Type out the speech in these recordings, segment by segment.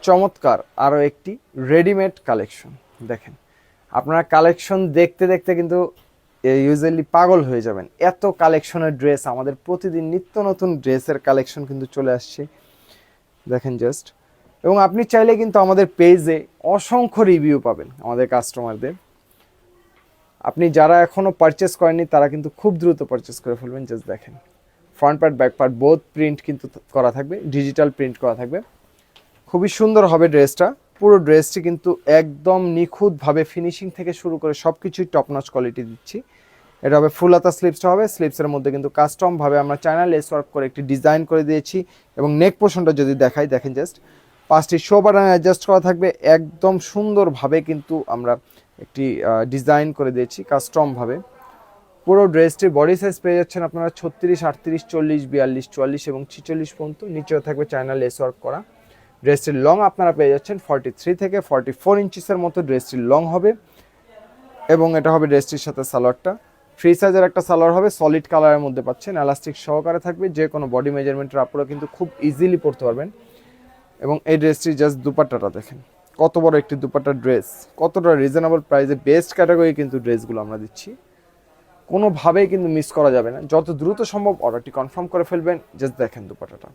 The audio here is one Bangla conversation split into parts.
চমৎকার আরও একটি রেডিমেড কালেকশন। দেখেন, আপনারা কালেকশন দেখতে দেখতে কিন্তু ইউজুয়ালি পাগল হয়ে যাবেন। এত কালেকশনের ড্রেস, আমাদের প্রতিদিন নিত্য নতুন ড্রেসের কালেকশন কিন্তু চলে আসছে। দেখেন জাস্ট। এবং আপনি চাইলে কিন্তু আমাদের পেজে অসংখ্য রিভিউ পাবেন আমাদের কাস্টমারদের। আপনি যারা এখনও পারচেস করেননি তারা কিন্তু খুব দ্রুত পারচেস করে ফেলবেন। জাস্ট দেখেন, front part back part both print কিন্তু করা থাকবে, ডিজিটাল প্রিন্ট করা থাকবে। খুবই সুন্দর হবে ড্রেসটা। পুরো ড্রেসটি কিন্তু একদম নিখুঁতভাবে ফিনিশিং থেকে শুরু করে সব কিছুই টপ নচ কোয়ালিটি দিচ্ছি। এটা হবে ফুল হাতা স্লিভসটা হবে, স্লিভসের মধ্যে কিন্তু কাস্টমভাবে আমরা চায়না লেস ওয়ার্ক করে একটি ডিজাইন করে দিয়েছি। এবং নেক পোর্শনটা যদি দেখাই, দেখেন জাস্ট 5টি শো বাটন অ্যাডজাস্ট করা থাকবে। একদম সুন্দরভাবে কিন্তু আমরা একটি ডিজাইন করে দিয়েছি কাস্টমভাবে। পুরো ড্রেসটির বডি সাইজ পেয়ে যাচ্ছেন আপনারা 36, 38, 40, 42, 44 এবং 46 পর্যন্ত। নিচেও থাকবে চায়না লেস ওয়ার্ক করা। ড্রেসটির লং আপনারা পেয়ে যাচ্ছেন 43 থেকে 44 ইঞ্চিসের মতো ড্রেসটির লং হবে। এবং এটা হবে ড্রেসটির সাথে সালোয়ারটা ফ্রি সাইজের একটা সালোয়ার হবে, সলিড কালারের মধ্যে পাচ্ছেন, এলাস্টিক সহকারে থাকবে। যে কোনো বডি মেজারমেন্টের আপনারা কিন্তু খুব ইজিলি পরতে পারবেন। এবং এই ড্রেসটির জাস্ট দুপাট্টাটা দেখেন, কত বড় একটি দুপাট্টার ড্রেস, কতটা রিজনেবল প্রাইসে বেস্ট ক্যাটাগরি কিন্তু ড্রেসগুলো আমরা দিচ্ছি। কোনোভাবেই কিন্তু মিস করা যাবে না। যত দ্রুত সম্ভব অর্ডারটি কনফার্ম করে ফেলবেন। জাস্ট দেখেন দুপাট্টাটা,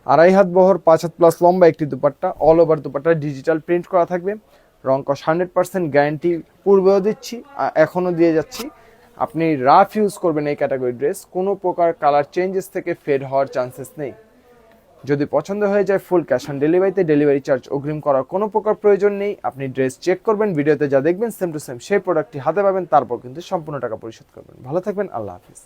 2.5 হাত বহর, 5 হাত প্লাস লম্বা একটি dupatta. All over dupatta digital print করা থাকবে। রং কস 100% গ্যারান্টি পূর্বেও দিচ্ছি, এখনও দিয়ে যাচ্ছি। আপনি রাফ ইউজ করবেন এই ক্যাটাগরি ড্রেস, কোনো প্রকার কালার চেঞ্জেস থেকে ফেড হওয়ার চান্সেস নেই। যদি পছন্দ হয়ে যায় ফুল ক্যাশ অন ডেলিভারিতে, ডেলিভারি চার্জ অগ্রিম করার কোনো প্রকার প্রয়োজন নেই। আপনি ড্রেস চেক করবেন, ভিডিওতে যা দেখবেন সেম টু সেম সেই প্রোডাক্টটি হাতে পাবেন, তারপর কিন্তু সম্পূর্ণ টাকা পরিশোধ করবেন। ভালো থাকবেন, আল্লাহ হাফিজ।